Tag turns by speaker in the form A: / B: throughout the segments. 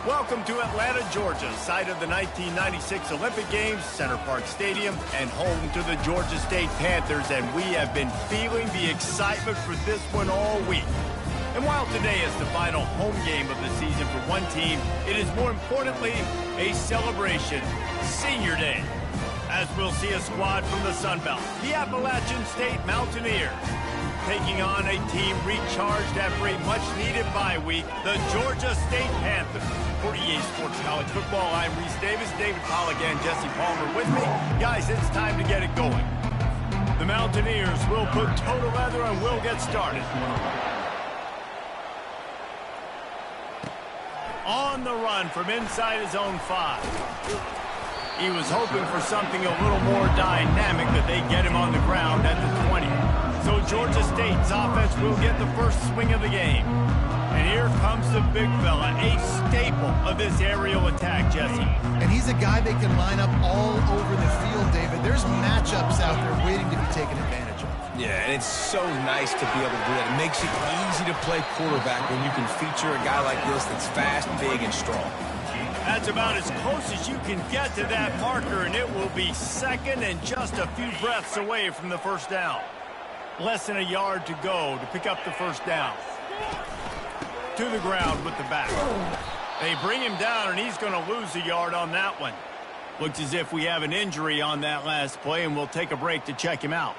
A: Welcome to Atlanta, Georgia, site of the 1996 Olympic Games, Center Park Stadium, and home to the Georgia State Panthers, and we have been feeling the excitement for this one all week. And while today is the final home game of the season for one team, it is more importantly a celebration, Senior Day, as we'll see a squad from the Sun Belt, the Appalachian State Mountaineers, taking on a team recharged after a much-needed bye week, the Georgia State Panthers. For EA Sports College Football, I'm Reese Davis, David Pollack, and Jesse Palmer with me. Guys, it's time to get it going. The Mountaineers will put toe together and we'll get started. On the run from inside his own 5. He was hoping for something a little more dynamic, but they get him on the ground at the 20. So Georgia State's offense will get the first swing of the game. And here comes the big fella, a staple of this aerial attack, Jesse.
B: And he's a guy they can line up all over the field, David. There's matchups out there waiting to be taken advantage of.
C: Yeah, and it's so nice to be able to do that. It makes it easy to play quarterback when you can feature a guy like this that's fast, big, and strong.
A: That's about as close as you can get to that marker, and it will be second and just a few breaths away from the first down. Less than a yard to go to pick up the first down. To the ground with the back. They bring him down, and he's going to lose a yard on that one. Looks as if we have an injury on that last play, and we'll take a break to check him out.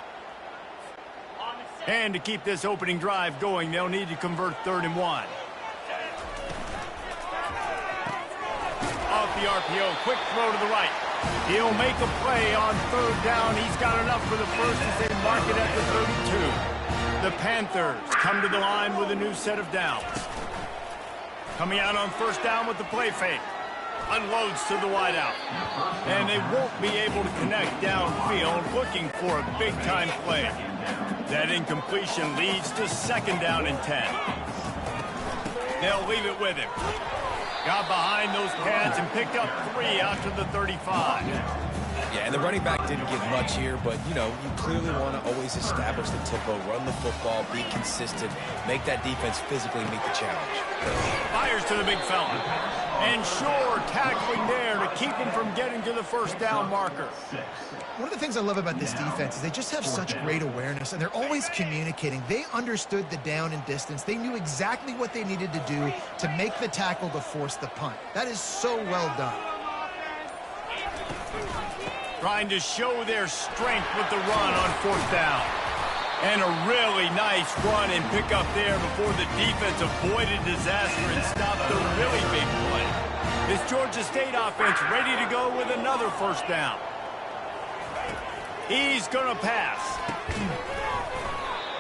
A: And to keep this opening drive going, they'll need to convert 3rd and 1. Off the RPO, quick throw to the right. He'll make a play on 3rd down. He's got enough for the first as they mark it at the 32. The Panthers come to the line with a new set of downs. Coming out on 1st down with the play fake. Unloads to the wideout. And they won't be able to connect downfield, looking for a big-time play. That incompletion leads to 2nd down and 10. They'll leave it with him. Got behind those pads and picked up 3 out to the 35.
C: Yeah, and the running back didn't get much here, but, you know, you clearly want to always establish the tempo, run the football, be consistent, make that defense physically meet the challenge.
A: Fires to the big fella. And sure, tackling there to keep him from getting to the 1st down marker.
B: One of the things I love about this defense is they just have such great awareness, and they're always communicating. They understood the down and distance. They knew exactly what they needed to do to make the tackle to force the punt. That is so well done.
A: Trying to show their strength with the run on 4th down. And a really nice run and pick up there before the defense avoided disaster and stopped the really big play. This Georgia State offense ready to go with another 1st down. He's going to pass.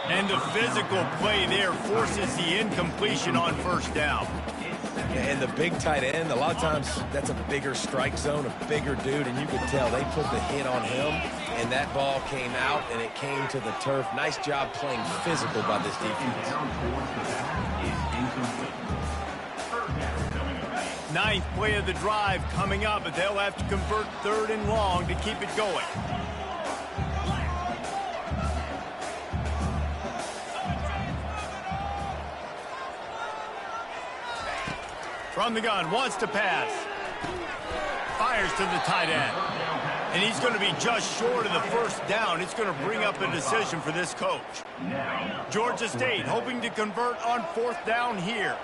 A: And the physical play there forces the incompletion on 1st down.
C: And the big tight end, a lot of times that's a bigger strike zone, a bigger dude, and you could tell they put the hit on him, and that ball came out, and it came to the turf. Nice job playing physical by this defense.
A: 9th play of the drive coming up, but they'll have to convert 3rd and long to keep it going. From the gun, wants to pass. Fires to the tight end. And he's going to be just short of the 1st down. It's going to bring up a decision for this coach. Georgia State hoping to convert on 4th down here.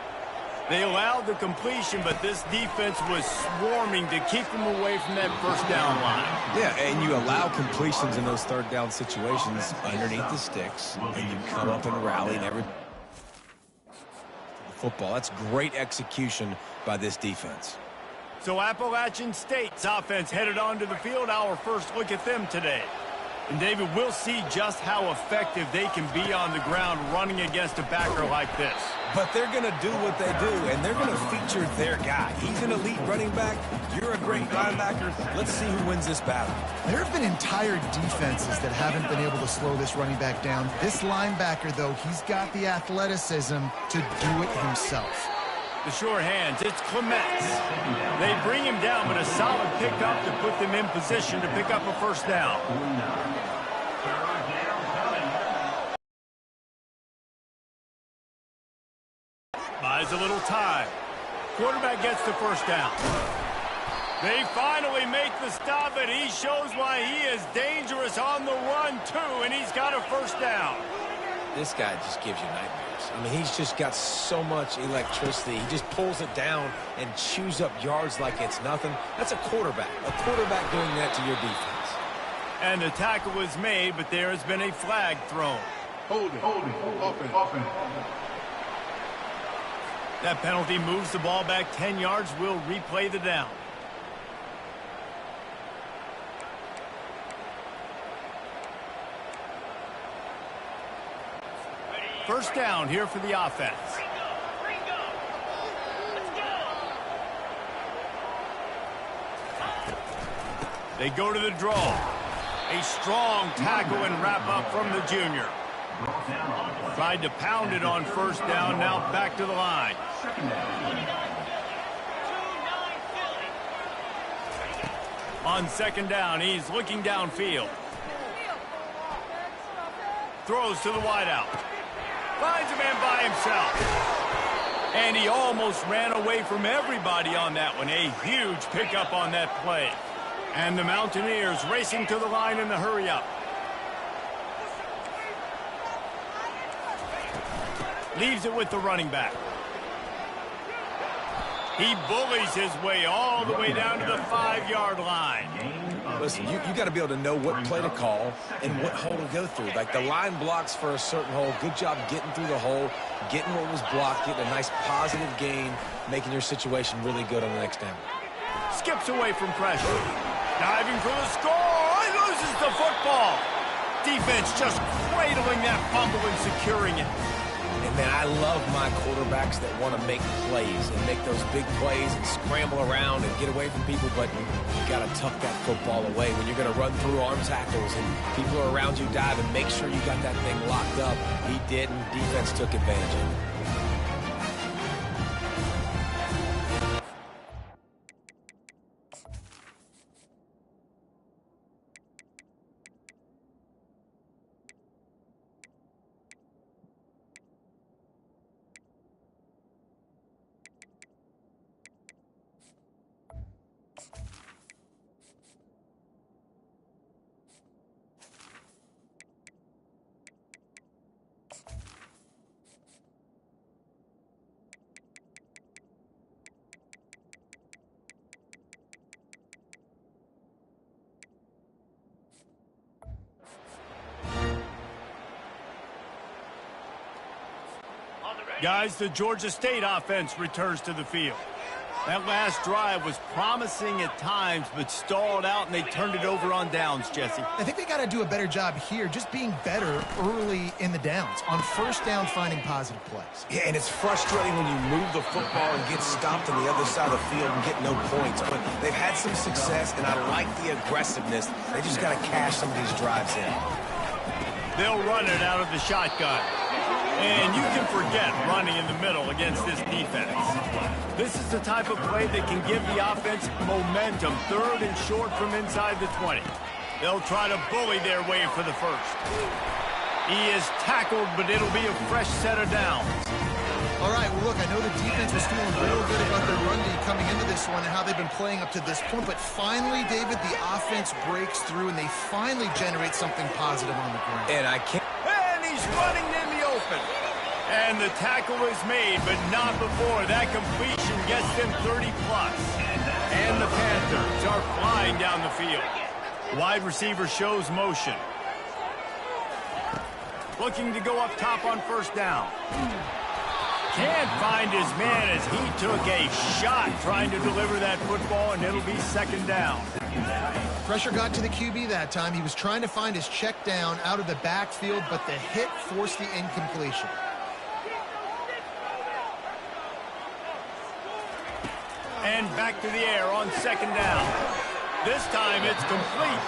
A: They allowed the completion, but this defense was swarming to keep them away from that 1st down line.
C: Yeah, and you allow completions in those 3rd down situations underneath the sticks, and you come up and rally and every football. That's great execution by this defense.
A: So Appalachian State's offense headed onto the field. Our first look at them today. And David, we'll see just how effective they can be on the ground running against a backer like this.
C: But they're going to do what they do, and they're going to feature their guy. He's an elite running back. You're a great linebacker. Let's see who wins this battle.
B: There have been entire defenses that haven't been able to slow this running back down. This linebacker, though, he's got the athleticism to do it himself.
A: The sure hands, it's Clements. They bring him down, but a solid pickup to put them in position to pick up a 1st down. Buys a little time. Quarterback gets the first down. They finally make the stop, and he shows why he is dangerous on the run, too, and he's got a first down.
C: This guy just gives you nightmares. I mean, he's just got so much electricity. He just pulls it down and chews up yards like it's nothing. That's a quarterback. A quarterback doing that to your defense.
A: And the tackle was made, but there has been a flag thrown.
D: Holding.
A: That penalty moves the ball back 10 yards. We'll replay the down. First down here for the offense. They go to the draw. A strong tackle and wrap up from the junior. Tried to pound it on first down, now back to the line. On second down, he's looking downfield. Throws to the wideout. Finds a man by himself. And he almost ran away from everybody on that one. A huge pickup on that play. And the Mountaineers racing to the line in the hurry-up. Leaves it with the running back. He bullies his way all the way down to the 5-yard line.
C: Listen, you got to be able to know what play to call and what hole to go through. Like, the line blocks for a certain hole. Good job getting through the hole, getting what was blocked, getting a nice positive gain, making your situation really good on the next down.
A: Skips away from pressure. Diving for the score. He loses the football. Defense just cradling that fumble and securing it.
C: And, man, I love my quarterbacks that want to make plays and make those big plays and scramble around and get away from people, but you got to tuck that football away. When you're going to run through arm tackles and people are around you diving, make sure you got that thing locked up. He didn't. Defense took advantage of it.
A: Guys, the Georgia State offense returns to the field. That last drive was promising at times, but stalled out, and they turned it over on downs, Jesse.
B: I think they got to do a better job here, just being better early in the downs. On first down, finding positive plays.
C: Yeah, and it's frustrating when you move the football and get stopped on the other side of the field and get no points. But they've had some success, and I like the aggressiveness. They just got to cash some of these drives in.
A: They'll run it out of the shotgun. And you can forget running in the middle against this defense. This is the type of play that can give the offense momentum. Third and short from inside the 20. They'll try to bully their way for the first. He is tackled, but it'll be a fresh set of downs.
B: All right, well, look, I know the defense was feeling real good about their run D coming into this one and how they've been playing up to this point. But finally, David, the offense breaks through, and they finally generate something positive on the ground.
C: And I can't...
A: And he's running in the open. And the tackle is made, but not before that completion gets them 30-plus. And the Panthers are flying down the field. Wide receiver shows motion. Looking to go up top on first down. Can't find his man as he took a shot trying to deliver that football, and it'll be second down.
B: Pressure got to the QB that time. He was trying to find his check down out of the backfield, but the hit forced the incompletion.
A: And back to the air on second down. This time it's complete.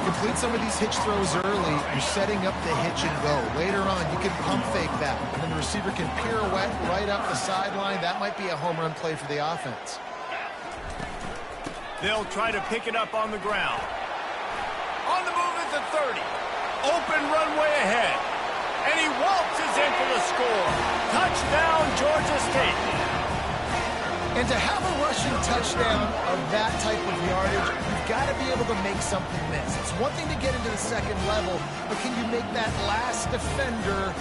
B: Complete some of these hitch throws early. You're setting up the hitch and go. Later on, you can pump fake that. And then the receiver can pirouette right up the sideline. That might be a home run play for the offense.
A: They'll try to pick it up on the ground. On the move at the 30. Open runway ahead. And he waltzes in for the score. Touchdown, Georgia State.
B: And to have a rushing touchdown of that type of yardage, you've got to be able to make something miss. It's one thing to get into the second level, but can you make that last defender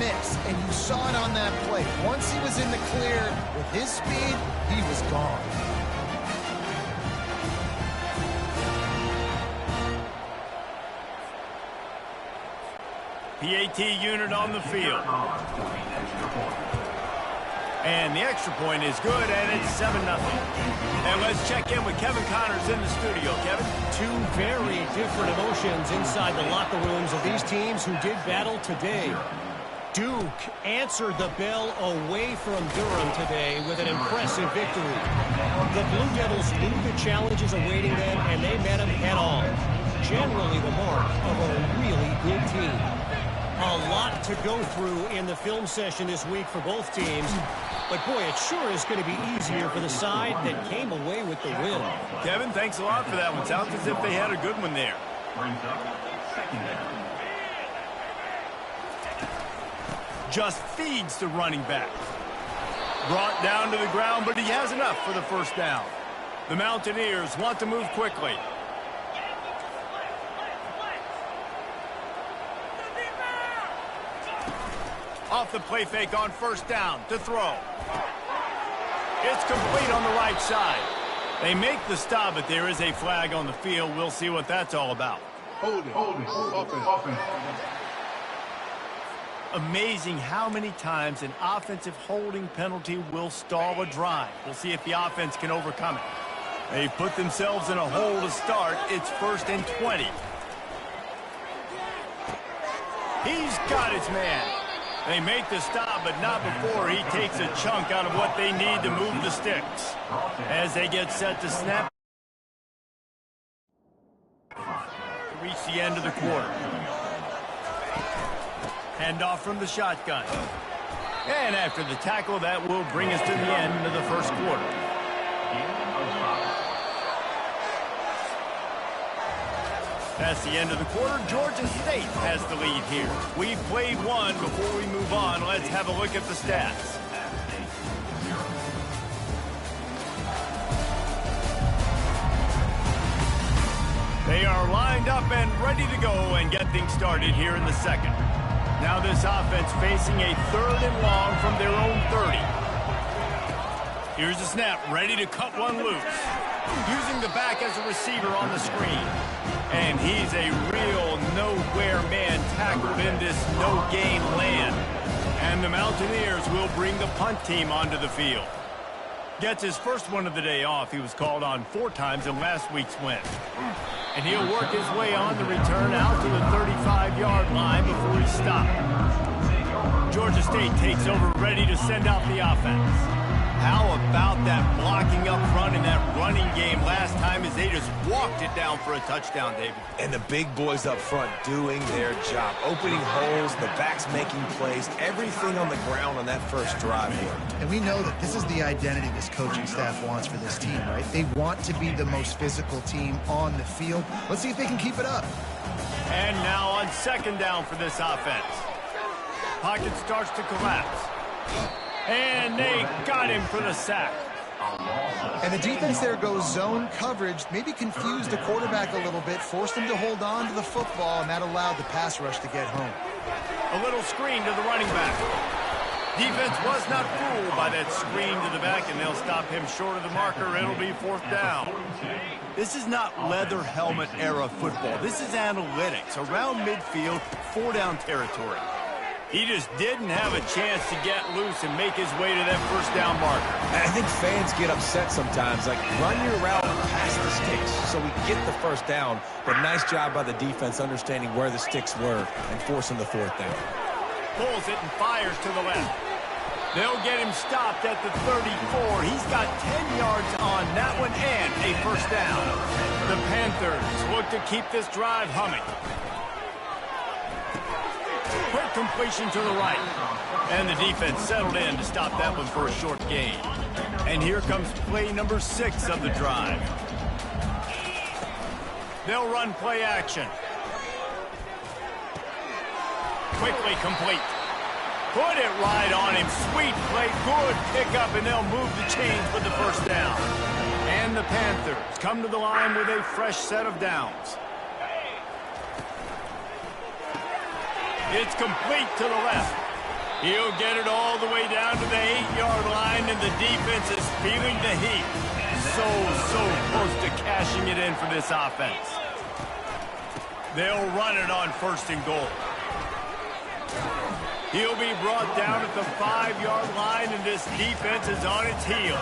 B: miss? And you saw it on that play. Once he was in the clear with his speed, he was gone.
A: PAT unit on the field. And the extra point is good, and it's 7-0. And let's check in with Kevin Connors in the studio. Kevin?
D: Two very different emotions inside the locker rooms of these teams who did battle today. Duke answered the bell away from Durham today with an impressive victory. The Blue Devils knew the challenges awaiting them, and they met them head-on. Generally the mark of a really good team. A lot to go through in the film session this week for both teams. But, boy, it sure is going to be easier for the side that came away with the win.
A: Kevin, thanks a lot for that one. Sounds as if they had a good one there. Just feeds the running back. Brought down to the ground, but he has enough for the first down. The Mountaineers want to move quickly. Off the play fake on first down to throw. It's complete on the right side. They make the stop, but there is a flag on the field. We'll see what that's all about. Offense. Amazing how many times an offensive holding penalty will stall a drive. We'll see if the offense can overcome it. They've put themselves in a hole to start. It's 1st and 20. He's got his man. They make the stop, but not before he takes a chunk out of what they need to move the sticks. As they get set to snap. Reach the end of the quarter. Handoff from the shotgun. And after the tackle, that will bring us to the end of the first quarter. That's the end of the quarter. Georgia State has the lead here. We've played one. Before we move on, let's have a look at the stats. They are lined up and ready to go and get things started here in the second. Now this offense facing a 3rd and long from their own 30. Here's the snap, ready to cut one loose. Using the back as a receiver on the screen. And he's a real nowhere man tackled in this no-gain land. And the Mountaineers will bring the punt team onto the field. Gets his first one of the day off. He was called on 4 times in last week's win. And he'll work his way on the return out to the 35-yard line before he's stopped. Georgia State takes over, ready to send out the offense. How about that blocking up front in that running game last time as they just walked it down for a touchdown, David?
C: And the big boys up front doing their job. Opening holes, the backs making plays, everything on the ground on that first drive worked.
B: And we know that this is the identity this coaching staff wants for this team, right? They want to be the most physical team on the field. Let's see if they can keep it up.
A: And now on 2nd down for this offense. Pocket starts to collapse. And they got him for the sack.
B: And the defense there goes zone coverage, maybe confused the quarterback a little bit, forced him to hold on to the football, and that allowed the pass rush to get home.
A: A little screen to the running back. Defense was not fooled by that screen to the back, and they'll stop him short of the marker. It'll be 4th down. This is not leather helmet era football. This is analytics. Around midfield, 4-down territory. He just didn't have a chance to get loose and make his way to that 1st down marker.
C: And I think fans get upset sometimes, like run your route past the sticks so we get the 1st down. But nice job by the defense understanding where the sticks were and forcing the 4th down.
A: Pulls it and fires to the left. They'll get him stopped at the 34. He's got 10 yards on that one and a 1st down. The Panthers look to keep this drive humming. Quick completion to the right. And the defense settled in to stop that one for a short gain. And here comes play number 6 of the drive. They'll run play action. Quickly complete. Put it right on him. Sweet play. Good pickup, and they'll move the chains with the first down. And the Panthers come to the line with a fresh set of downs. It's complete to the left. He'll get it all the way down to the 8-yard line, and the defense is feeling the heat. So close to cashing it in for this offense. They'll run it on 1st and goal. He'll be brought down at the 5-yard line, and this defense is on its heels.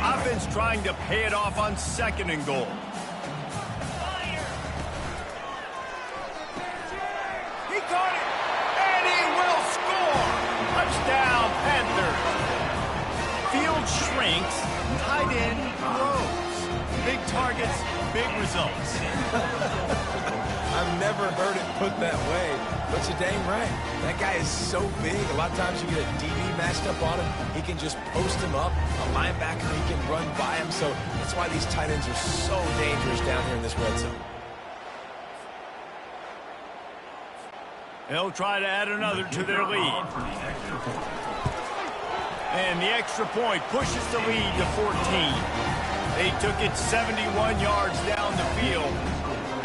A: Offense trying to pay it off on 2nd and goal. He caught it, and he will score. Touchdown, Panthers. Field shrinks, tight end grows. Big targets, big results.
C: I've never heard it put that way, but you're dang right. That guy is so big. A lot of times you get a DB matched up on him. He can just post him up. A linebacker, he can run by him. So that's why these tight ends are so dangerous down here in this red zone.
A: They'll try to add another to their lead. And the extra point pushes the lead to 14. They took it 71 yards down the field.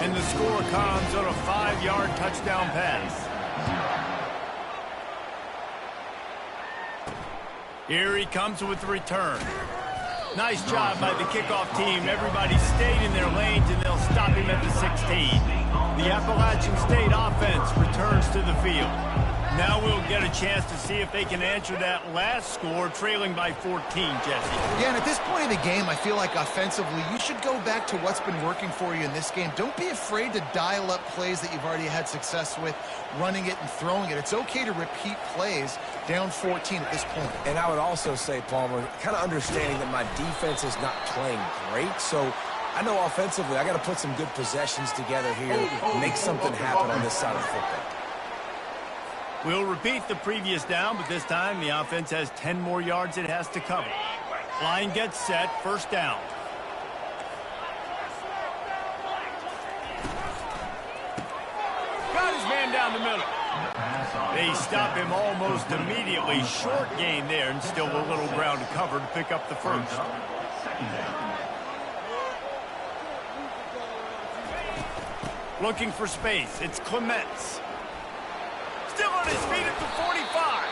A: And the score comes on a 5-yard touchdown pass. Here he comes with the return. Nice job by the kickoff team. Everybody stayed in their lanes, and they'll stop him at the 16. The Appalachian State offense returns to the field. Now we'll get a chance to see if they can answer that last score, trailing by 14, Jesse.
B: Yeah, and at this point in the game, I feel like offensively, you should go back to what's been working for you in this game. Don't be afraid to dial up plays that you've already had success with, running it and throwing it. It's okay to repeat plays down 14 at this point.
C: And I would also say, Palmer, kind of understanding that my defense is not playing great, so I know offensively I got to put some good possessions together here, make something happen on this side of the football.
A: We'll repeat the previous down, but this time the offense has 10 more yards it has to cover. Line gets set, 1st down. Got his man down the middle. They stop him almost immediately. Short gain there, and still a little ground to cover to pick up the 1st. Looking for space. It's Clements. Still on his feet at the 45.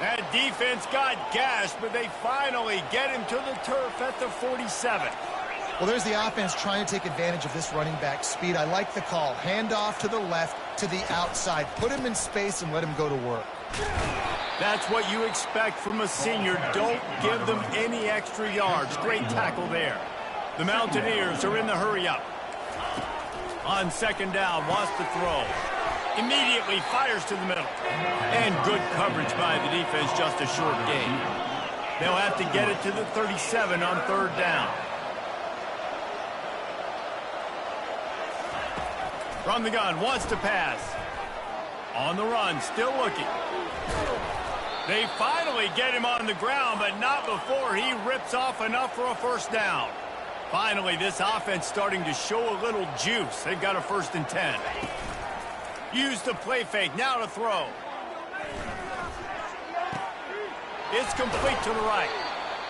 A: That defense got gashed, but they finally get him to the turf at the 47.
B: Well, there's the offense trying to take advantage of this running back speed. I like the call. Hand off to the left, to the outside. Put him in space and let him go to work.
A: That's what you expect from a senior. Don't give them any extra yards. Great tackle there. The Mountaineers are in the hurry-up. On 2nd down, wants to throw. Immediately fires to the middle. And good coverage by the defense, just a short gain. They'll have to get it to the 37 on 3rd down. From the gun, wants to pass. On the run, still looking. They finally get him on the ground, but not before he rips off enough for a 1st down. Finally, this offense starting to show a little juice. They've got a 1st and 10. Use the play fake, now to throw. It's complete to the right.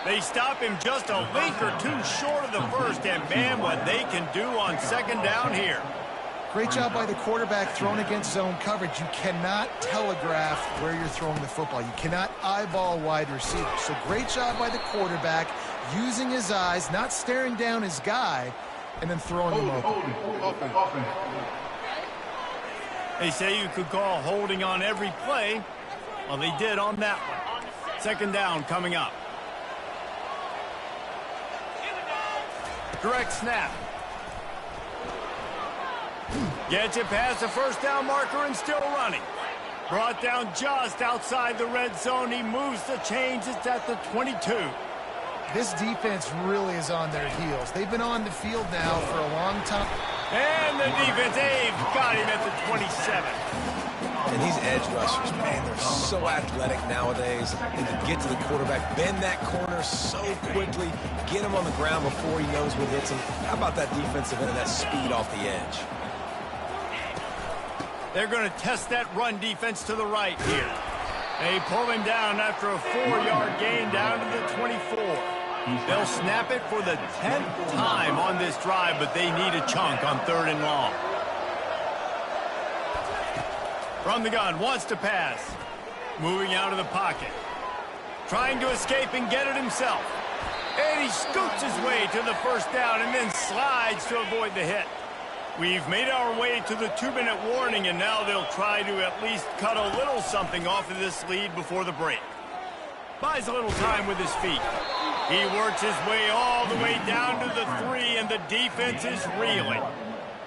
A: They stop him just a link or two short of the 1st, and man, what they can do on 2nd down here.
B: Great job by the quarterback thrown against zone coverage. You cannot telegraph where you're throwing the football. You cannot eyeball wide receiver. So great job by the quarterback using his eyes, not staring down his guy, and then throwing him open.
A: They say you could call holding on every play. Well, they did on that one. 2nd down coming up. Direct snap. Gets it past the 1st down marker and still running. Brought down just outside the red zone. He moves the chains. It's at the 22.
B: This defense really is on their heels. They've been on the field now for a long time.
A: And the defense, they've got him at the 27.
C: And these edge rushers, man, they're so athletic nowadays. They can get to the quarterback, bend that corner so quickly, get him on the ground before he knows what hits him. How about that defensive end and that speed off the edge?
A: They're going to test that run defense to the right here. They pull him down after a 4-yard gain down to the 24. They'll snap it for the 10th time on this drive, but they need a chunk on 3rd and long. From the gun, wants to pass. Moving out of the pocket. Trying to escape and get it himself. And he scoots his way to the first down and then slides to avoid the hit. We've made our way to the 2-minute warning, and now they'll try to at least cut a little something off of this lead before the break. Buys a little time with his feet. He works his way all the way down to the 3, and the defense is reeling.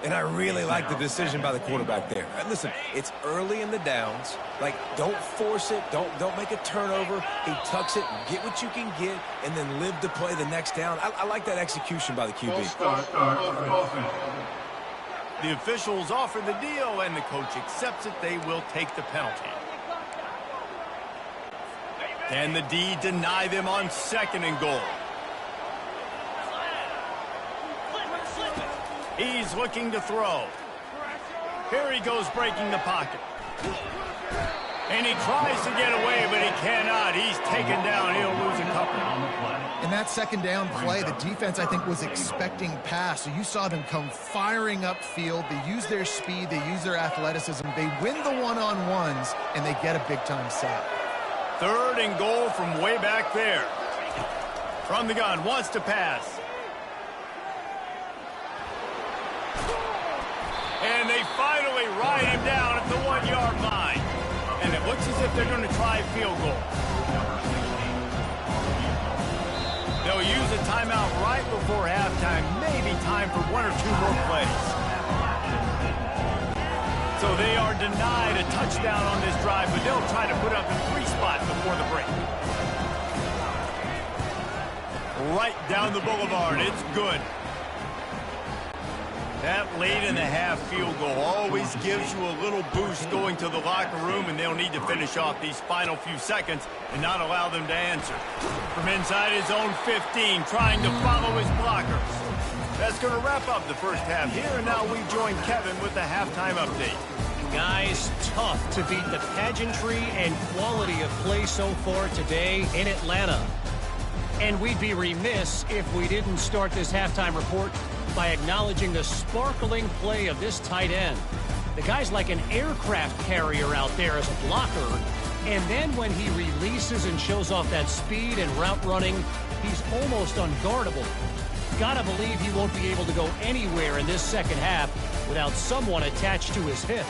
C: And I really like the decision by the quarterback there. Listen, it's early in the downs. Like, don't force it. Don't make a turnover. He tucks it, get what you can get, and then live to play the next down. I like that execution by the QB.
A: The officials offer the deal, and the coach accepts it. They will take the penalty. Can the D deny them on 2nd and goal? He's looking to throw. Here he goes breaking the pocket. And he tries to get away, but he cannot. He's taken down. He'll lose a couple.
B: In that 2nd down play, the defense, I think, was expecting pass. So you saw them come firing upfield. They use their speed. They use their athleticism. They win the one-on-ones, and they get a big-time sack.
A: 3rd and goal from way back there. From the gun, wants to pass. And they finally ride him down at the 1-yard line. And it looks as if they're going to try a field goal. They'll use a timeout right before halftime. Maybe time for 1 or 2 more plays. So they are denied a touchdown on this drive, but they'll try to put up a 3 spot before the break. Right down the boulevard. It's good. That late in the half field goal always gives you a little boost going to the locker room, and they'll need to finish off these final few seconds and not allow them to answer. From inside his own 15, trying to follow his blockers. That's going to wrap up the first half here, and now we join Kevin with the halftime update.
D: Guys, tough to beat the pageantry and quality of play so far today in Atlanta. And we'd be remiss if we didn't start this halftime report by acknowledging the sparkling play of this tight end. The guy's like an aircraft carrier out there as a blocker, and then when he releases and shows off that speed and route running, he's almost unguardable. Gotta believe he won't be able to go anywhere in this second half without someone attached to his hip.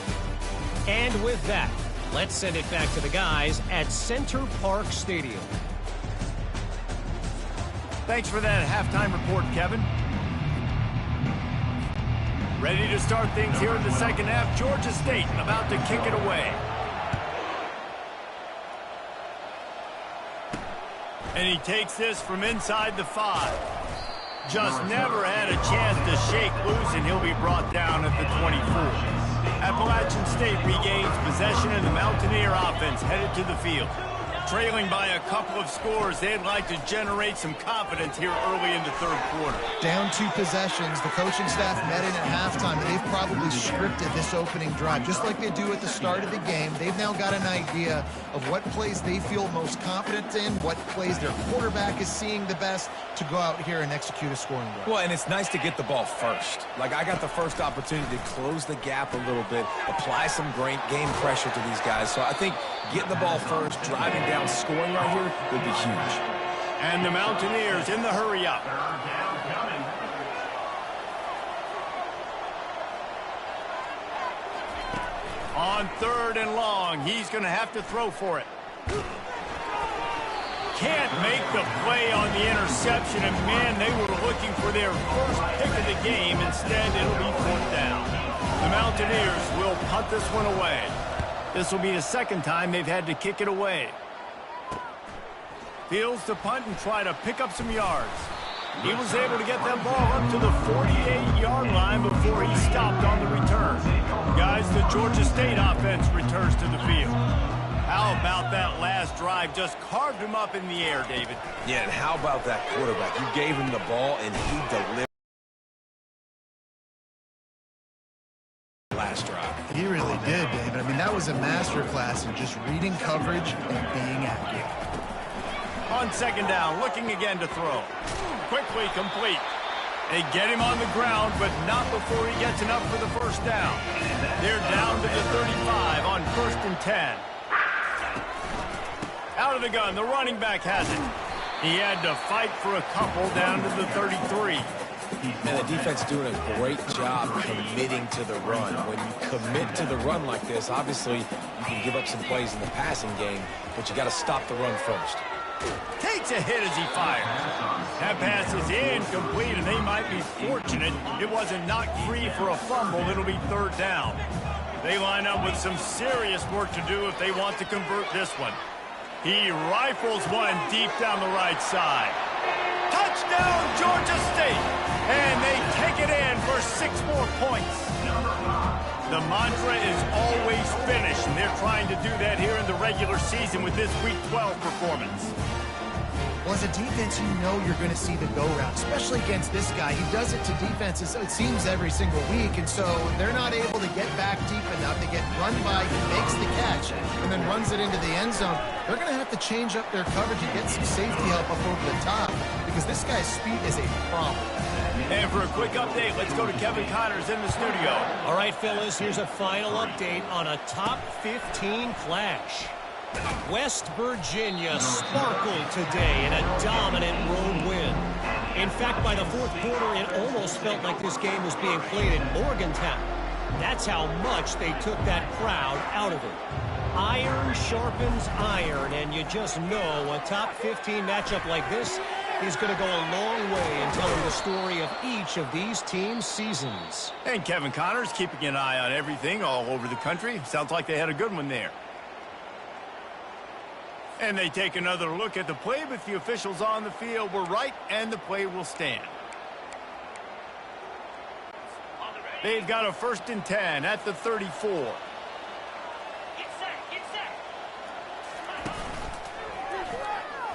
D: And with that, let's send it back to the guys at Center Park Stadium.
A: Thanks for that halftime report, Kevin. Ready to start things here in the second half. Georgia State about to kick it away. And he takes this from inside the 5. Just never had a chance to shake loose, and he'll be brought down at the 24. Appalachian State regains possession, and the Mountaineer offense headed to the field. Trailing by a couple of scores, they'd like to generate some confidence here early in the 3rd quarter.
B: Down 2 possessions. The coaching staff met in at halftime. They've probably scripted this opening drive, just like they do at the start of the game. They've now got an idea of what plays they feel most confident in, what plays their quarterback is seeing the best to go out here and execute a scoring drive.
C: Well, and it's nice to get the ball first. Like, I got the first opportunity to close the gap a little bit, apply some great game pressure to these guys. So I think getting the ball first, driving down, scoring right here would be huge.
A: And the Mountaineers in the hurry-up. On 3rd and long, he's going to have to throw for it. Can't make the play on the interception, and man, they were looking for their first pick of the game. Instead, it'll be 4th down. The Mountaineers will punt this one away. This will be the 2nd time they've had to kick it away. Fields to punt and try to pick up some yards. He was able to get that ball up to the 48-yard line before he stopped on the return. Guys, the Georgia State offense returns to the field. How about that last drive? Just carved him up in the air, David.
C: Yeah, and how about that quarterback? You gave him the ball, and he delivered. last drive.
B: He really did, David. I mean, that was a masterclass in just reading coverage and being accurate.
A: On second down, looking again to throw. Quickly complete. They get him on the ground, but not before he gets enough for the first down. They're down to the 35 on 1st and 10. Out of the gun, the running back has it. He had to fight for a couple down to the 33.
C: And the defense doing a great job committing to the run. When you commit to the run like this, obviously you can give up some plays in the passing game, but you got to stop the run first.
A: Takes a hit as he fires. That pass is incomplete, and they might be fortunate it wasn't knocked free for a fumble. It'll be 3rd down. They line up with some serious work to do if they want to convert this one. He rifles one deep down the right side. Touchdown, Georgia State! And they take it in for 6 more points. The mantra is always finish, and they're trying to do that here in the regular season with this Week 12 performance.
B: Well, as a defense, you know you're going to see the go route, especially against this guy. He does it to defenses, it seems, every single week, and so they're not able to get back deep enough. They get run by, he makes the catch, and then runs it into the end zone. They're going to have to change up their coverage and get some safety help up over the top, because this guy's speed is a problem.
A: And for a quick update, let's go to Kevin Connors in the studio.
D: All right, fellas, here's a final update on a top 15 clash. West Virginia sparkled today in a dominant road win. In fact, by the 4th quarter, it almost felt like this game was being played in Morgantown. That's how much they took that crowd out of it. Iron sharpens iron, and you just know a top 15 matchup like this is going to go a long way in telling the story of each of these teams' seasons.
A: And Kevin Connors keeping an eye on everything all over the country. Sounds like they had a good one there. And they take another look at the play, but the officials on the field were right, and the play will stand. They've got a 1st and 10 at the 34.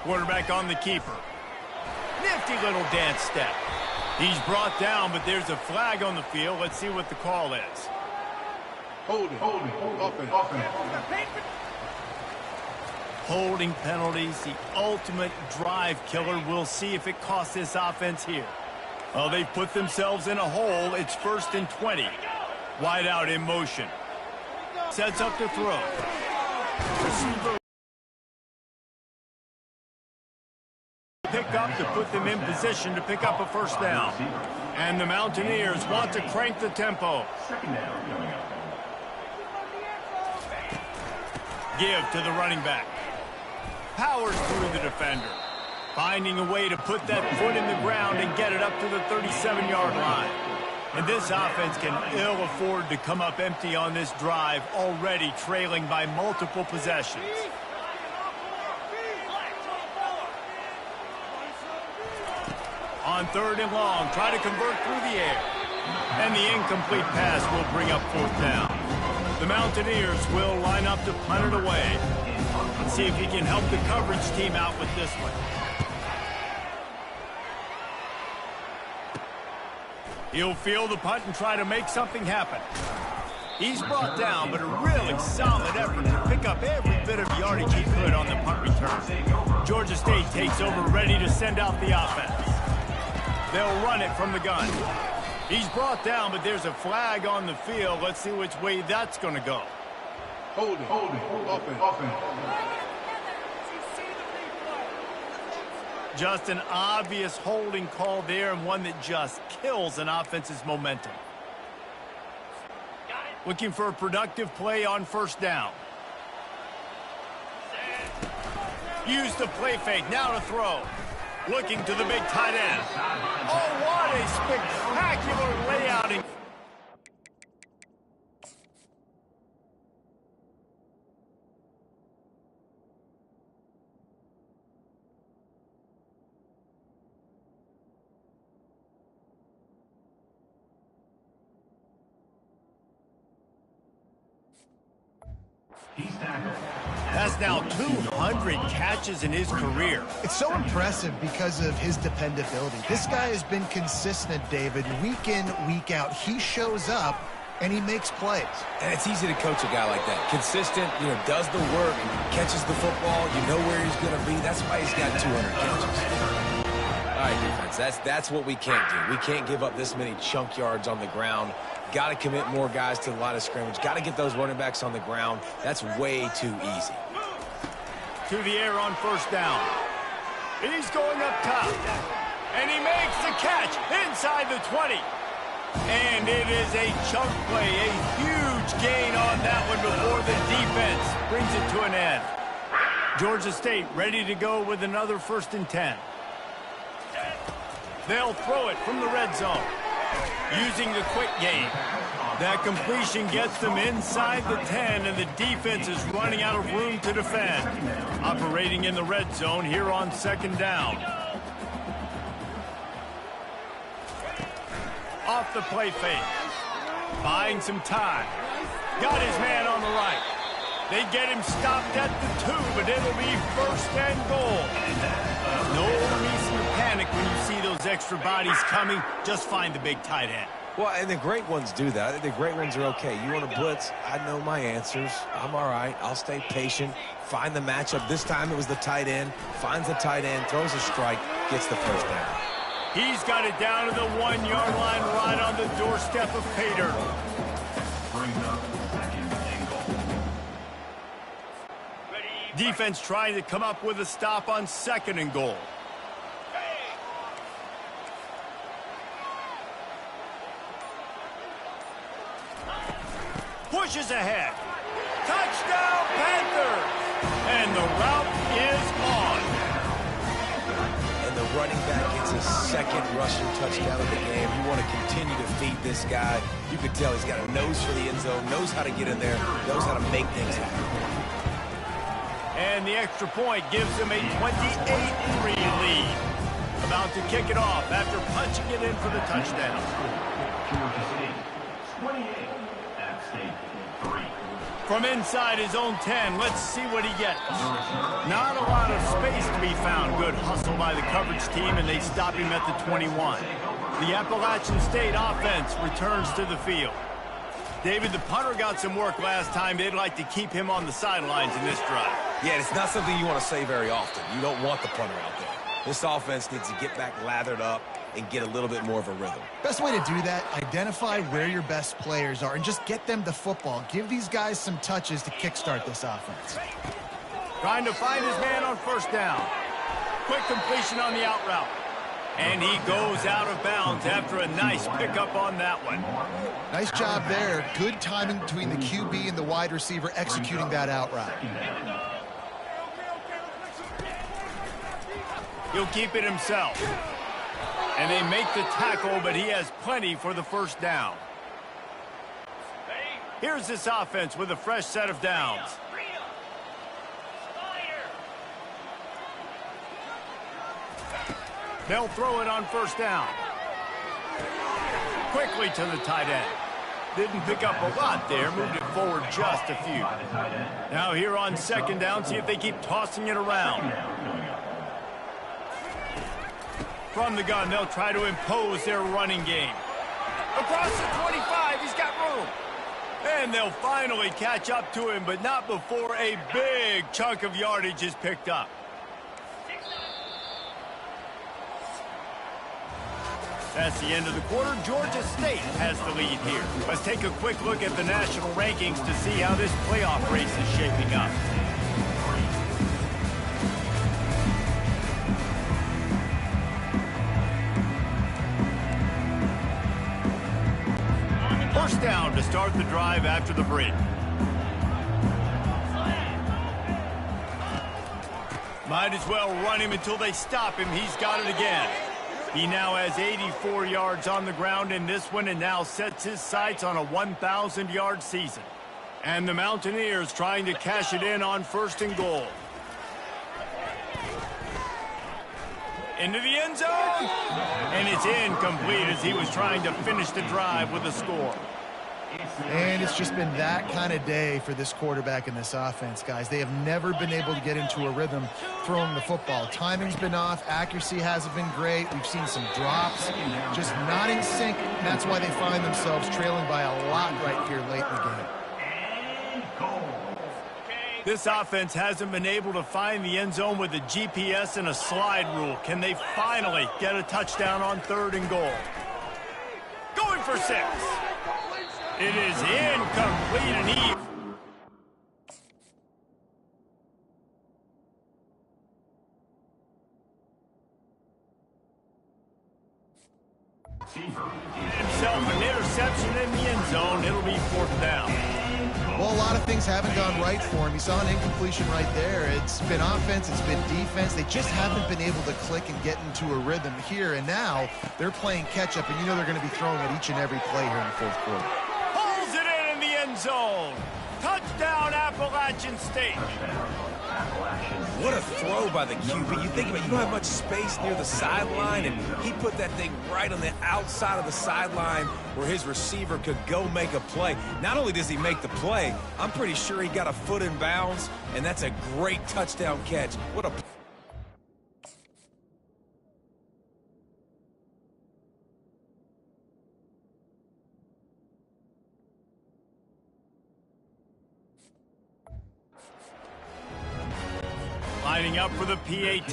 A: Quarterback on the keeper. Nifty little dance step. He's brought down, but there's a flag on the field. Let's see what the call is.
E: Holding,
A: Holding penalties, the ultimate drive killer. We'll see if it costs this offense here. Well, they've put themselves in a hole. It's 1st and 20. Wide out in motion. Sets up to throw. Receiver pick up to put them in position to pick up a 1st down. And the Mountaineers want to crank the tempo. Give to the running back. Powers through the defender. Finding a way to put that foot in the ground and get it up to the 37-yard line. And this offense can ill afford to come up empty on this drive, already trailing by multiple possessions. On 3rd and long, try to convert through the air. And the incomplete pass will bring up 4th down. The Mountaineers will line up to punt it away. Let's see if he can help the coverage team out with this one. He'll field the punt and try to make something happen. He's brought down, but a really solid effort to pick up every bit of yardage he could on the punt return. Georgia State takes over, ready to send out the offense. They'll run it from the gun. He's brought down, but there's a flag on the field. Let's see which way that's going to go.
E: holding, offense.
A: Just an obvious holding call there, and one that just kills an offense's momentum. Looking for a productive play on 1st down. Use the play fake, now to throw. Looking to the big tight end. Oh, what a spectacular layouting. That's now 200 catches in his career.
B: It's so impressive because of his dependability. This guy has been consistent, David, week in, week out. He shows up And he makes plays.
C: And it's easy to coach a guy like that. Consistent, does the work, catches the football, you know where he's going to be. That's why he's got 200 catches. All right, defense, that's what we can't do. We can't give up this many chunk yards on the ground. Got to commit more guys to the line of scrimmage. Got to get those running backs on the ground. That's way too easy.
A: To the air on first down. He's going up top. And he makes the catch inside the 20. And it is a chunk play, a huge gain on that one before the defense brings it to an end. Georgia State ready to go with another 1st and 10. They'll throw it from the red zone using the quick game. That completion gets them inside the 10, and the defense is running out of room to defend. Operating in the red zone here on 2nd down. Off the play fake. Buying some time. Got his man on the right. They get him stopped at the 2, but it'll be 1st and goal. No reason to panic when you see those extra bodies coming. Just find the big tight end.
C: Well, and the great ones do that. I think the great ones are okay. You want to blitz? I know my answers. I'm all right. I'll stay patient. Find the matchup. This time it was the tight end. Finds the tight end, throws a strike, gets the 1st down.
A: He's got it down to the 1-yard line right on the doorstep of pay dirt. Defense trying to come up with a stop on 2nd and goal. Pushes ahead. Touchdown, Panthers! And the route is on.
C: And the running back gets his 2nd rushing touchdown of the game. You want to continue to feed this guy. You can tell he's got a nose for the end zone, knows how to get in there, knows how to make things happen.
A: And the extra point gives them a 28-3 lead. About to kick it off after punching it in for the touchdown. From inside his own 10, let's see what he gets. Not a lot of space to be found. Good hustle by the coverage team, and they stop him at the 21. The Appalachian State offense returns to the field. David, the punter got some work last time. They'd like to keep him on the sidelines in this drive.
C: Yeah, it's not something you want to say very often. You don't want the punter out there. This offense needs to get back lathered up and get a little bit more of a rhythm.
B: Best way to do that, identify where your best players are and just get them the football. Give these guys some touches to kickstart this offense.
A: Trying to find his man on 1st down. Quick completion on the out route. And he goes out of bounds after a nice pickup on that one.
B: Nice job there. Good timing between the QB and the wide receiver executing that out route.
A: He'll keep it himself. And they make the tackle, but he has plenty for the 1st down. Here's this offense with a fresh set of downs. They'll throw it on 1st down. Quickly to the tight end. Didn't pick up a lot there, moved it forward just a few. Now here on 2nd down, see if they keep tossing it around. From the gun, they'll try to impose their running game. Across the 25, he's got room. And they'll finally catch up to him, but not before a big chunk of yardage is picked up. That's the end of the quarter. Georgia State has the lead here. Let's take a quick look at the national rankings to see how this playoff race is shaping up. First down to start the drive after the break. Might as well run him until they stop him. He's got it again. He now has 84 yards on the ground in this one and now sets his sights on a 1,000-yard season. And the Mountaineers trying to cash it in on 1st and goal. Into the end zone. And it's incomplete as he was trying to finish the drive with a score.
B: And it's just been that kind of day for this quarterback and this offense, guys. They have never been able to get into a rhythm throwing the football. Timing's been off. Accuracy hasn't been great. We've seen some drops, just not in sync. And that's why they find themselves trailing by a lot right here late in the game.
A: This offense hasn't been able to find the end zone with a GPS and a slide rule. Can they finally get a touchdown on 3rd and goal? Going for 6. It is incomplete and even. Himself an interception in the end zone. It'll be 4th down.
B: Well, a lot of things haven't gone right for him. You saw an incompletion right there. It's been offense, it's been defense. They just haven't been able to click and get into a rhythm here. And now they're playing catch-up, and you know they're going to be throwing at each and every play here in the 4th quarter.
A: Pulls it in the end zone. Touchdown, Appalachian State.
C: What a throw by the QB. You think about it, you don't have much space near the sideline, and he put that thing right on the outside of the sideline where his receiver could go make a play. Not only does he make the play, I'm pretty sure he got a foot in bounds, and that's a great touchdown catch. What a...
A: Lining up for the PAT.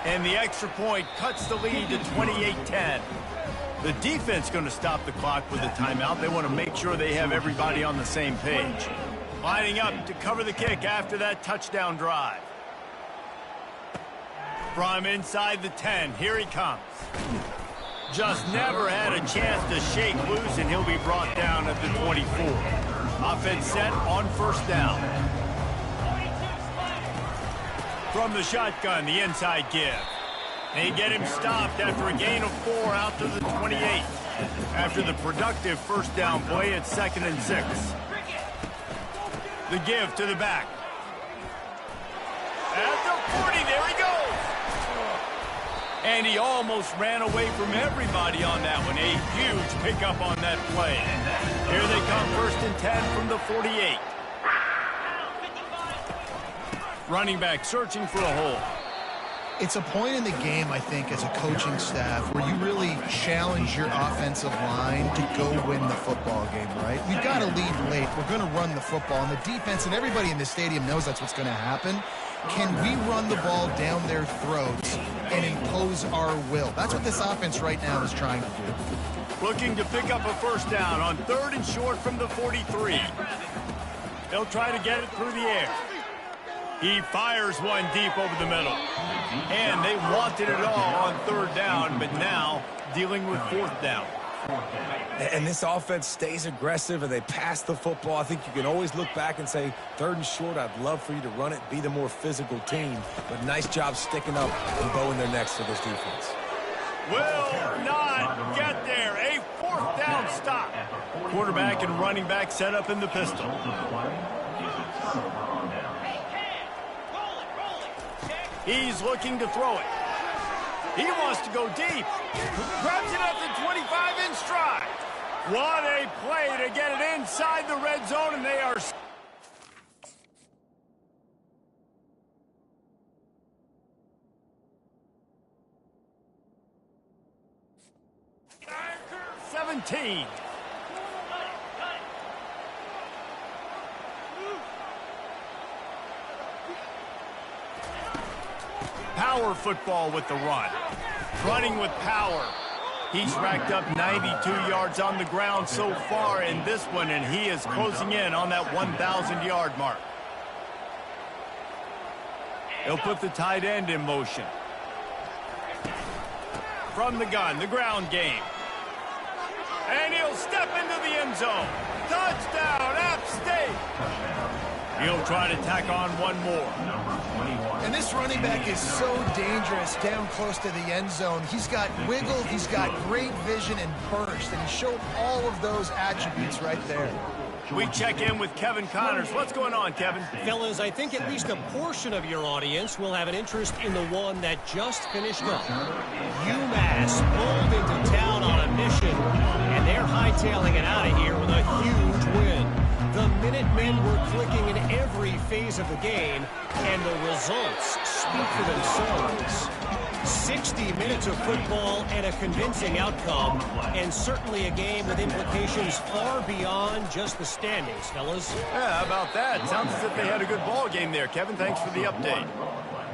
A: And the extra point cuts the lead to 28-10. The defense going to stop the clock with a timeout. They want to make sure they have everybody on the same page. Lining up to cover the kick after that touchdown drive. From inside the 10, here he comes. Just never had a chance to shake loose, and he'll be brought down at the 24. Offense set on 1st down. From the shotgun, the inside give. They get him stopped after a gain of 4 out to the 28. After the productive 1st down play, it's 2nd and 6. The give to the back. At the 40, there he goes. And he almost ran away from everybody on that one. A huge pickup on that play. Here they come, 1st and 10 from the 48. Running back searching for a hole.
B: It's a point in the game, I think, as a coaching staff where you really challenge your offensive line to go win the football game, right? We've got to lead late. We're going to run the football. And the defense and everybody in the stadium knows that's what's going to happen. Can we run the ball down their throats and impose our will? That's what this offense right now is trying to do.
A: Looking to pick up a 1st down on 3rd and short from the 43. They'll try to get it through the air. He fires one deep over the middle. And they wanted it all on 3rd down, but now dealing with 4th down.
C: And this offense stays aggressive, and they pass the football. I think you can always look back and say, 3rd and short, I'd love for you to run it, be the more physical team. But nice job sticking up and bowing their necks for this defense.
A: Will not get there. A 4th down stop. Quarterback and running back set up in the pistol. He's looking to throw it. He wants to go deep. Grabs it at the 25 in stride. What a play to get it inside the red zone, and they are... Power football with the run. Running with power. He's racked up 92 yards on the ground so far in this one, and he is closing in on that 1,000-yard mark. He'll put the tight end in motion. From the gun, the ground game. And he'll step into the end zone. Touchdown, App State. He'll try to tack on one more.
B: And this running back is so dangerous down close to the end zone. He's got wiggle, he's got great vision and burst, and he showed all of those attributes right there.
A: We check in with Kevin Connors. What's going on, Kevin?
D: Fellas, I think at least a portion of your audience will have an interest in the one that just finished up. UMass Defense pulled into town on a mission, and they're hightailing it out of here with a huge win. The Minutemen were clicking in every phase of the game, and the results speak for themselves. 60 minutes of football and a convincing outcome, and certainly a game with implications far beyond just the standings, fellas.
A: Yeah, how about that? Sounds as if they had a good ball game there. Kevin, thanks for the update.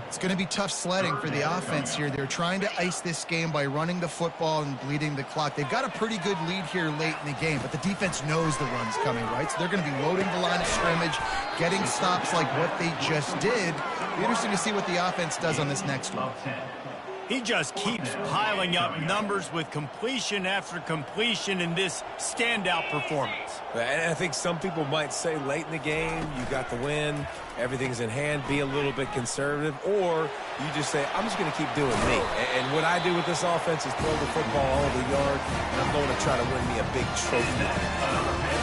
B: It's going to be tough sledding for the offense here. They're trying to ice this game by running the football and bleeding the clock. They've got a pretty good lead here late in the game, but the defense knows the run's coming, right? So they're going to be loading the line of scrimmage, getting stops like what they just did. It'll be interesting to see what the offense does on this next one.
A: He just keeps piling up numbers with completion after completion in this standout performance.
C: And I think some people might say late in the game, you got the win, everything's in hand, be a little bit conservative, or you just say, I'm just going to keep doing me. And what I do with this offense is throw the football all over the yard, and I'm going to try to win me a big trophy.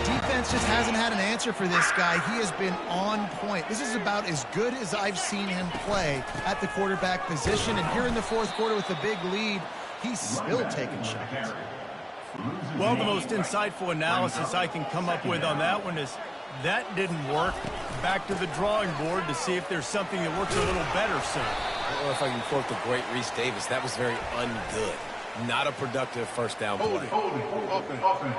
B: Defense just hasn't had an answer for this guy. He has been on point. This is about as good as I've seen him play at the quarterback position. And here in the fourth quarter with a big lead, he's still taking shots.
A: Well, the most insightful analysis I can come up with on that one is that didn't work. Back to the drawing board to see if there's something that works a little better soon.
C: I don't know if I can quote the great Reese Davis. That was very ungood. Not a productive first down play.
E: Hold it. Open.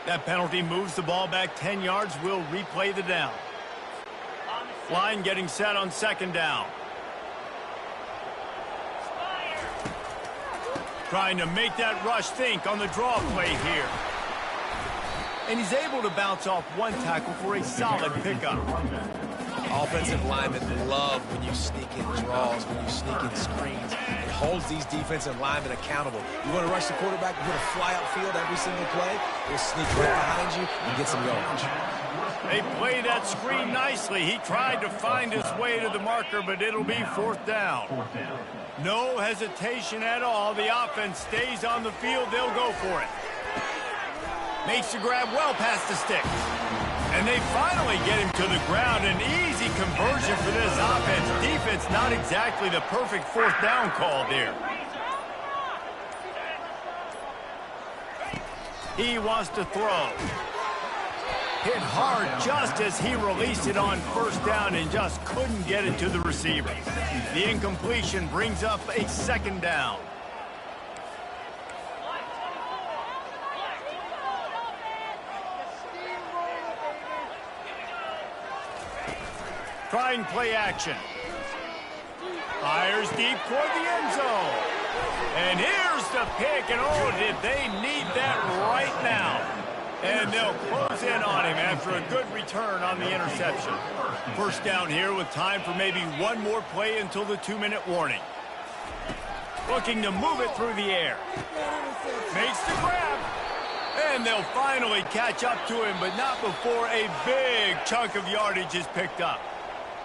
A: That penalty moves the ball back 10 yards. We'll replay the down. Line getting set on second down. Trying to make that rush think on the draw play here. And he's able to bounce off one tackle for a solid pickup.
C: Offensive linemen love when you sneak in draws, when you sneak in screens. It holds these defensive linemen accountable. You want to rush the quarterback and put a fly upfield every single play, he'll sneak right behind you and get some yardage.
A: They play that screen nicely. He tried to find his way to the marker, but it'll be fourth down. No hesitation at all. The offense stays on the field. They'll go for it. Makes the grab well past the stick. And they finally get him to the ground. An easy conversion for this offense. Defense not exactly the perfect fourth down call there. He wants to throw. Hit hard just as he released it on first down and just couldn't get it to the receiver. The incompletion brings up a second down. Trying play action. Fires deep toward the end zone. And here's the pick, and oh, did they need that right now. And they'll close in on him after a good return on the interception. First down here with time for maybe one more play until the 2-minute warning. Looking to move it through the air. Makes the grab. And they'll finally catch up to him, but not before a big chunk of yardage is picked up.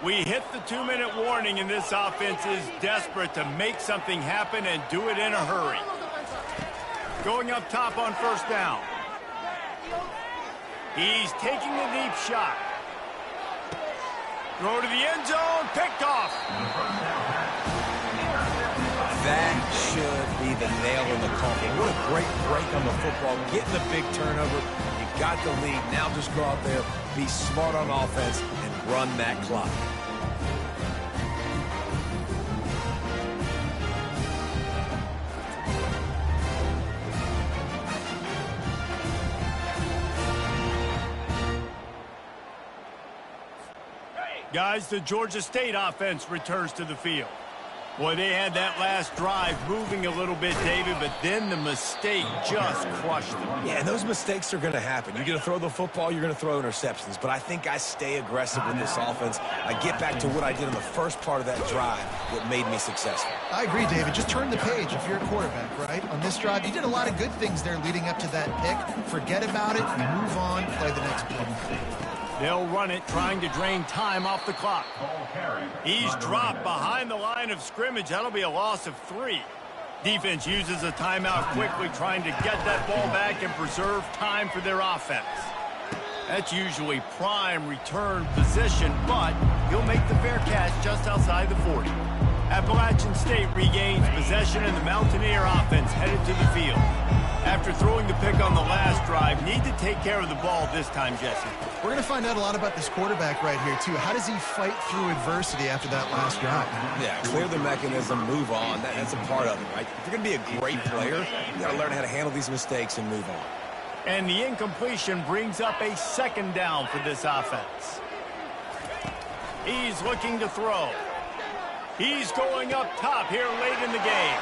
A: We hit the 2-minute warning, and this offense is desperate to make something happen and do it in a hurry. Going up top on first down. He's taking a deep shot. Throw to the end zone, picked off.
C: That should be the nail in the coffin. What a great break on the football. Getting the big turnover. You got the lead. Now just go out there, be smart on offense, and run that clock.
A: Guys, the Georgia State offense returns to the field. Boy, they had that last drive moving a little bit, David, but then the mistake just crushed them.
C: Yeah, and those mistakes are going to happen. You're going to throw the football, you're going to throw interceptions, but I think I stay aggressive with this offense. I get back to what I did in the first part of that drive, what made me successful.
B: I agree, David. Just turn the page if you're a quarterback, right? On this drive, you did a lot of good things there leading up to that pick. Forget about it, move on, play the next play.
A: They'll run it, trying to drain time off the clock. He's dropped behind the line of scrimmage. That'll be a loss of 3. Defense uses a timeout quickly, trying to get that ball back and preserve time for their offense. That's usually prime return position, but he'll make the fair catch just outside the 40. Appalachian State regains possession and the Mountaineer offense headed to the field. After throwing the pick on the last drive, need to take care of the ball this time, Jesse.
B: We're going to find out a lot about this quarterback right here, too. How does he fight through adversity after that last drive?
C: Yeah, clear the mechanism, move on. That's a part of it, right? If you're going to be a great player, you got to learn how to handle these mistakes and move on.
A: And the incompletion brings up a second down for this offense. He's looking to throw. He's going up top here late in the game.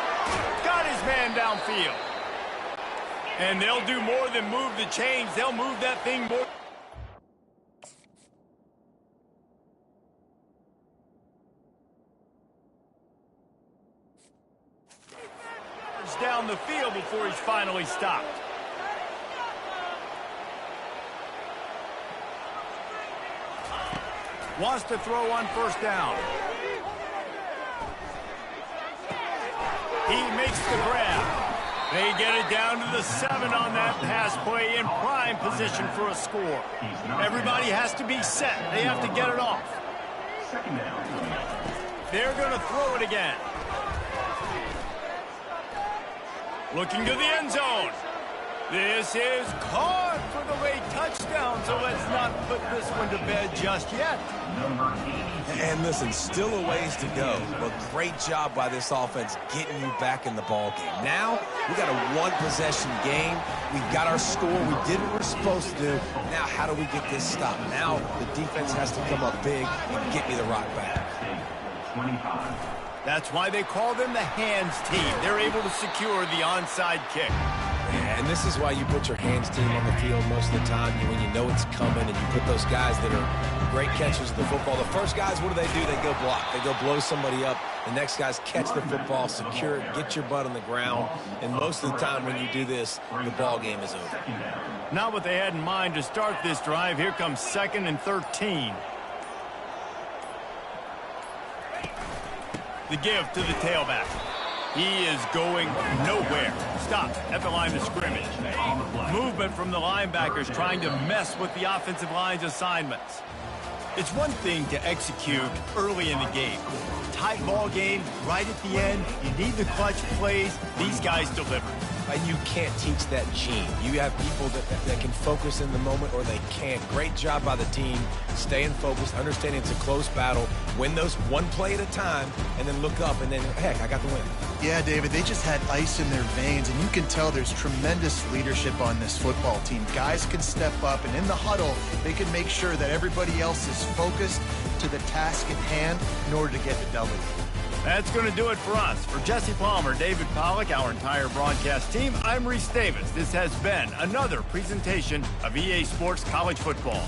A: Got his man downfield. And they'll do more than move the chains. They'll move that thing more. Down the field before he's finally stopped. Wants to throw on first down. He makes the grab. They get it down to the 7 on that pass play in prime position for a score. Everybody has to be set. They have to get it off. They're going to throw it again. Looking to the end zone. This is caught for the late touchdown, so let's not put this one to bed just yet.
C: And listen, still a ways to go, but great job by this offense getting you back in the ball game. Now, we got a one-possession game. We've got our score. We did what we're supposed to do. Now, how do we get this stopped? Now, the defense has to come up big and get me the rock back.
A: 25. That's why they call them the hands team. They're able to secure the onside kick.
C: Yeah, and this is why you put your hands team on the field most of the time when you know it's coming, and you put those guys that are great catchers of the football. The first guys, what do? They go block. They go blow somebody up. The next guys catch the football, secure it, get your butt on the ground. And most of the time when you do this, the ball game is over.
A: Not what they had in mind to start this drive. Here comes 2nd and 13. The give to the tailback. He is going nowhere. Stop at the line of scrimmage. Movement from the linebackers trying to mess with the offensive line's assignments. It's one thing to execute early in the game. Tight ball game, right at the end. You need the clutch plays. These guys deliver.
C: And you can't teach that gene. You have people that can focus in the moment, or they can't. Great job by the team, staying focused, understanding it's a close battle, win those one play at a time, and then look up, and then, heck, I got the win.
B: Yeah, David, they just had ice in their veins, and you can tell there's tremendous leadership on this football team. Guys can step up, and in the huddle, they can make sure that everybody else is focused to the task at hand in order to get the W.
A: That's going to do it for us. For Jesse Palmer, David Pollack, our entire broadcast team, I'm Reese Davis. This has been another presentation of EA Sports College Football.